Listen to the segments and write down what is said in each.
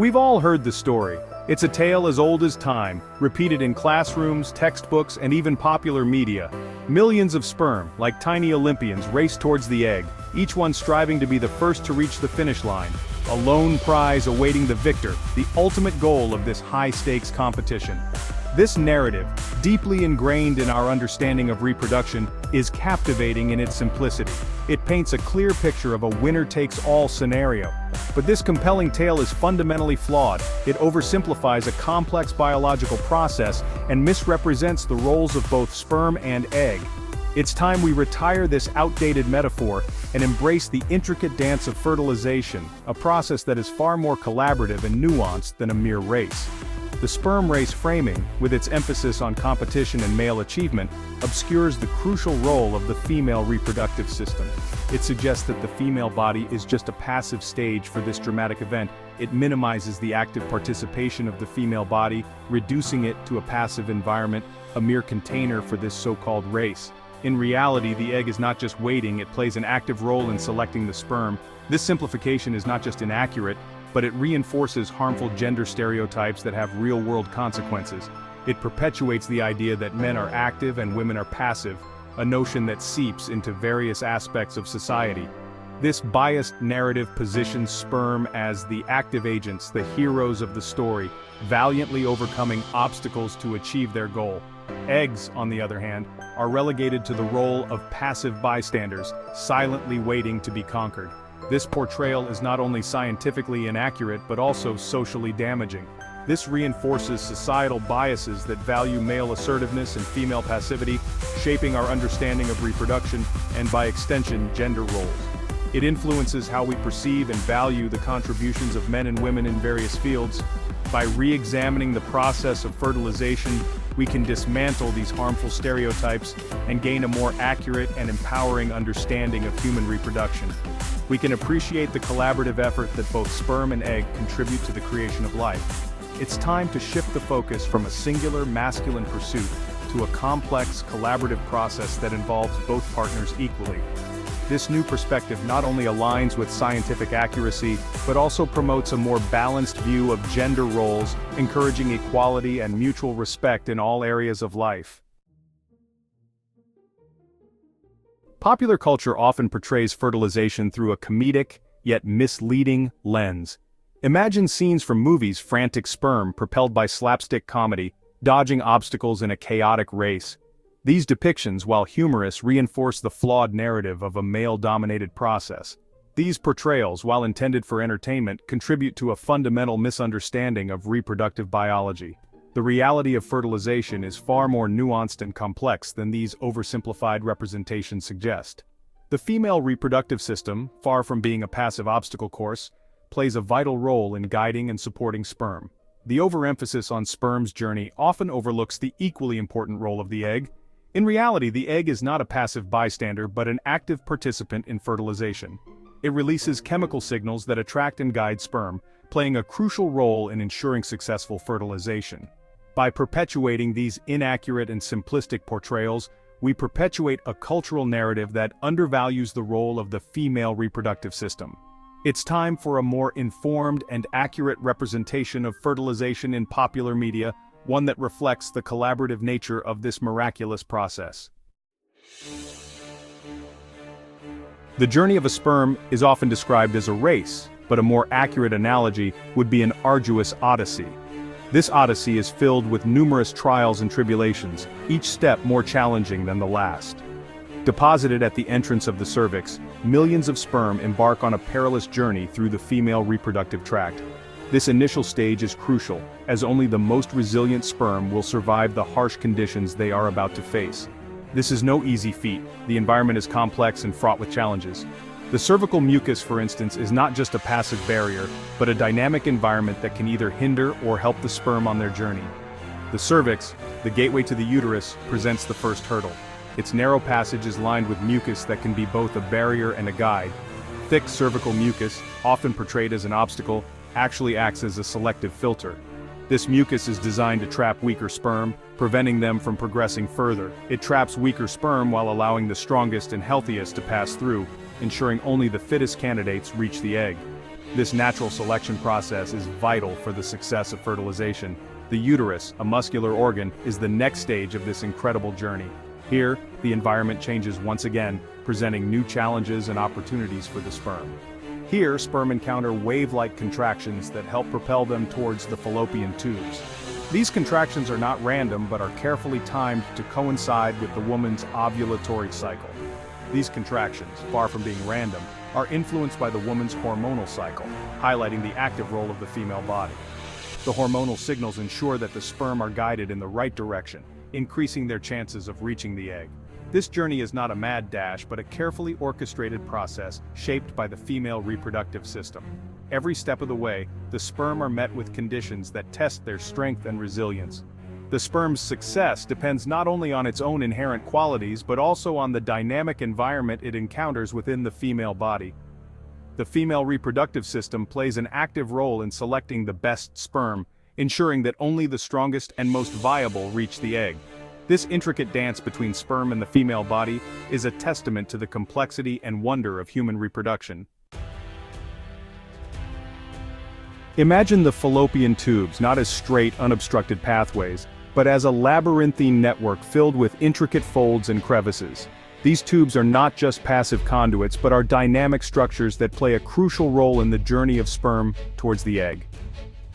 We've all heard the story. It's a tale as old as time, repeated in classrooms, textbooks, and even popular media. Millions of sperm, like tiny Olympians, race towards the egg, each one striving to be the first to reach the finish line. A lone prize awaiting the victor, the ultimate goal of this high-stakes competition. This narrative, deeply ingrained in our understanding of reproduction, is captivating in its simplicity. It paints a clear picture of a winner-takes-all scenario. But this compelling tale is fundamentally flawed. It oversimplifies a complex biological process and misrepresents the roles of both sperm and egg. It's time we retire this outdated metaphor and embrace the intricate dance of fertilization, a process that is far more collaborative and nuanced than a mere race. The sperm race framing, with its emphasis on competition and male achievement, obscures the crucial role of the female reproductive system. It suggests that the female body is just a passive stage for this dramatic event. It minimizes the active participation of the female body, reducing it to a passive environment, a mere container for this so-called race. In reality, the egg is not just waiting, it plays an active role in selecting the sperm. This simplification is not just inaccurate, but it reinforces harmful gender stereotypes that have real-world consequences. It perpetuates the idea that men are active and women are passive, a notion that seeps into various aspects of society. This biased narrative positions sperm as the active agents, the heroes of the story, valiantly overcoming obstacles to achieve their goal. Eggs, on the other hand, are relegated to the role of passive bystanders, silently waiting to be conquered. This portrayal is not only scientifically inaccurate but also socially damaging. This reinforces societal biases that value male assertiveness and female passivity, shaping our understanding of reproduction and, by extension, gender roles. It influences how we perceive and value the contributions of men and women in various fields. By re-examining the process of fertilization, we can dismantle these harmful stereotypes and gain a more accurate and empowering understanding of human reproduction. We can appreciate the collaborative effort that both sperm and egg contribute to the creation of life. It's time to shift the focus from a singular masculine pursuit to a complex, collaborative process that involves both partners equally. This new perspective not only aligns with scientific accuracy, but also promotes a more balanced view of gender roles, encouraging equality and mutual respect in all areas of life. Popular culture often portrays fertilization through a comedic, yet misleading, lens. Imagine scenes from movies: frantic sperm propelled by slapstick comedy, dodging obstacles in a chaotic race. These depictions, while humorous, reinforce the flawed narrative of a male-dominated process. These portrayals, while intended for entertainment, contribute to a fundamental misunderstanding of reproductive biology. The reality of fertilization is far more nuanced and complex than these oversimplified representations suggest. The female reproductive system, far from being a passive obstacle course, plays a vital role in guiding and supporting sperm. The overemphasis on sperm's journey often overlooks the equally important role of the egg. In reality, the egg is not a passive bystander but an active participant in fertilization. It releases chemical signals that attract and guide sperm, playing a crucial role in ensuring successful fertilization. By perpetuating these inaccurate and simplistic portrayals, we perpetuate a cultural narrative that undervalues the role of the female reproductive system. It's time for a more informed and accurate representation of fertilization in popular media, one that reflects the collaborative nature of this miraculous process. The journey of a sperm is often described as a race, but a more accurate analogy would be an arduous odyssey. This odyssey is filled with numerous trials and tribulations, each step more challenging than the last. Deposited at the entrance of the cervix, millions of sperm embark on a perilous journey through the female reproductive tract. This initial stage is crucial, as only the most resilient sperm will survive the harsh conditions they are about to face. This is no easy feat. The environment is complex and fraught with challenges. The cervical mucus, for instance, is not just a passive barrier, but a dynamic environment that can either hinder or help the sperm on their journey. The cervix, the gateway to the uterus, presents the first hurdle. Its narrow passage is lined with mucus that can be both a barrier and a guide. Thick cervical mucus, often portrayed as an obstacle, actually acts as a selective filter. This mucus is designed to trap weaker sperm, preventing them from progressing further. It traps weaker sperm while allowing the strongest and healthiest to pass through, ensuring only the fittest candidates reach the egg. This natural selection process is vital for the success of fertilization. The uterus, a muscular organ, is the next stage of this incredible journey. Here, the environment changes once again, presenting new challenges and opportunities for the sperm. Here, sperm encounter wave-like contractions that help propel them towards the fallopian tubes. These contractions are not random but are carefully timed to coincide with the woman's ovulatory cycle. These contractions, far from being random, are influenced by the woman's hormonal cycle, highlighting the active role of the female body. The hormonal signals ensure that the sperm are guided in the right direction, increasing their chances of reaching the egg. This journey is not a mad dash but a carefully orchestrated process shaped by the female reproductive system. Every step of the way, the sperm are met with conditions that test their strength and resilience. The sperm's success depends not only on its own inherent qualities but also on the dynamic environment it encounters within the female body. The female reproductive system plays an active role in selecting the best sperm, ensuring that only the strongest and most viable reach the egg. This intricate dance between sperm and the female body is a testament to the complexity and wonder of human reproduction. Imagine the fallopian tubes not as straight, unobstructed pathways, but as a labyrinthine network filled with intricate folds and crevices. These tubes are not just passive conduits but are dynamic structures that play a crucial role in the journey of sperm towards the egg.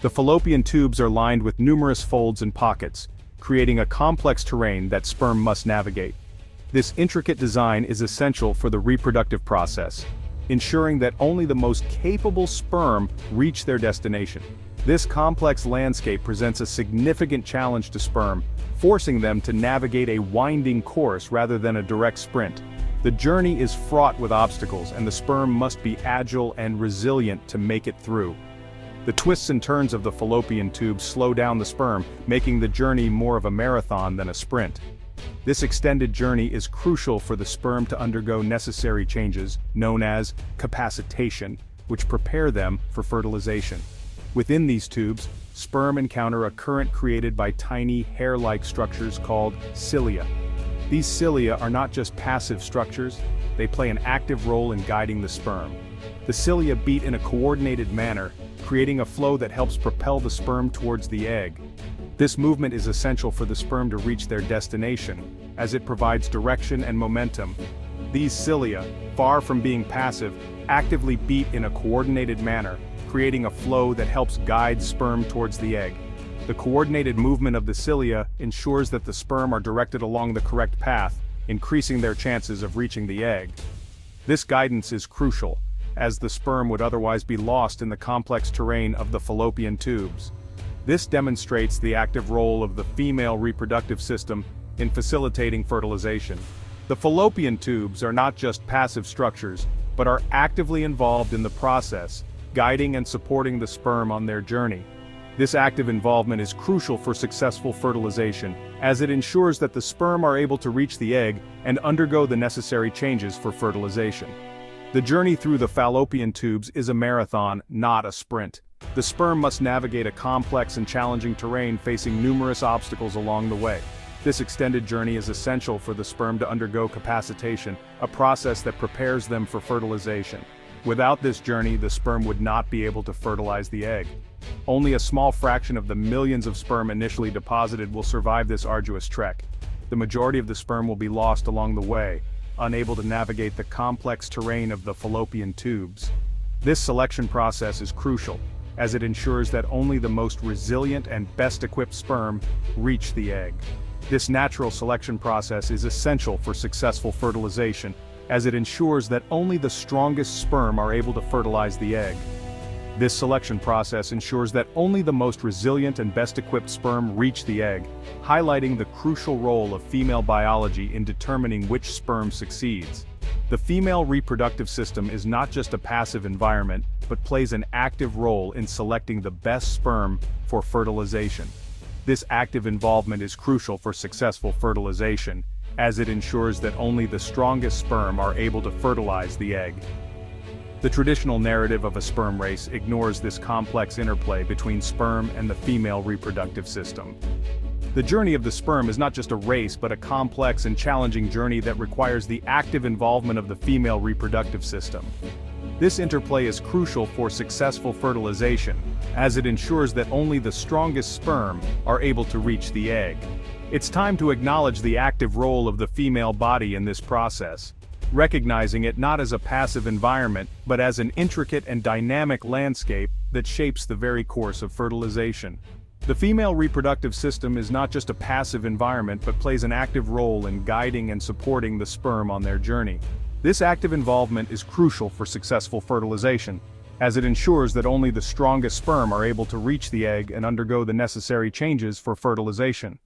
The fallopian tubes are lined with numerous folds and pockets, creating a complex terrain that sperm must navigate. This intricate design is essential for the reproductive process, ensuring that only the most capable sperm reach their destination. This complex landscape presents a significant challenge to sperm, forcing them to navigate a winding course rather than a direct sprint. The journey is fraught with obstacles and the sperm must be agile and resilient to make it through. The twists and turns of the fallopian tube slow down the sperm, making the journey more of a marathon than a sprint. This extended journey is crucial for the sperm to undergo necessary changes, known as capacitation, which prepare them for fertilization. Within these tubes, sperm encounter a current created by tiny hair-like structures called cilia. These cilia are not just passive structures, they play an active role in guiding the sperm. The cilia beat in a coordinated manner, creating a flow that helps propel the sperm towards the egg. This movement is essential for the sperm to reach their destination, as it provides direction and momentum. These cilia, far from being passive, actively beat in a coordinated manner, creating a flow that helps guide sperm towards the egg. The coordinated movement of the cilia ensures that the sperm are directed along the correct path, increasing their chances of reaching the egg. This guidance is crucial, as the sperm would otherwise be lost in the complex terrain of the fallopian tubes. This demonstrates the active role of the female reproductive system in facilitating fertilization. The fallopian tubes are not just passive structures, but are actively involved in the process, guiding and supporting the sperm on their journey. This active involvement is crucial for successful fertilization, as it ensures that the sperm are able to reach the egg and undergo the necessary changes for fertilization. The journey through the fallopian tubes is a marathon, not a sprint. The sperm must navigate a complex and challenging terrain facing numerous obstacles along the way. This extended journey is essential for the sperm to undergo capacitation, a process that prepares them for fertilization. Without this journey, the sperm would not be able to fertilize the egg. Only a small fraction of the millions of sperm initially deposited will survive this arduous trek. The majority of the sperm will be lost along the way, unable to navigate the complex terrain of the fallopian tubes. This selection process is crucial, as it ensures that only the most resilient and best-equipped sperm reach the egg. This natural selection process is essential for successful fertilization, as it ensures that only the strongest sperm are able to fertilize the egg. This selection process ensures that only the most resilient and best-equipped sperm reach the egg, highlighting the crucial role of female biology in determining which sperm succeeds. The female reproductive system is not just a passive environment, but plays an active role in selecting the best sperm for fertilization. This active involvement is crucial for successful fertilization, as it ensures that only the strongest sperm are able to fertilize the egg. The traditional narrative of a sperm race ignores this complex interplay between sperm and the female reproductive system. The journey of the sperm is not just a race but a complex and challenging journey that requires the active involvement of the female reproductive system. This interplay is crucial for successful fertilization, as it ensures that only the strongest sperm are able to reach the egg. It's time to acknowledge the active role of the female body in this process, recognizing it not as a passive environment, but as an intricate and dynamic landscape that shapes the very course of fertilization. The female reproductive system is not just a passive environment but plays an active role in guiding and supporting the sperm on their journey. This active involvement is crucial for successful fertilization, as it ensures that only the strongest sperm are able to reach the egg and undergo the necessary changes for fertilization.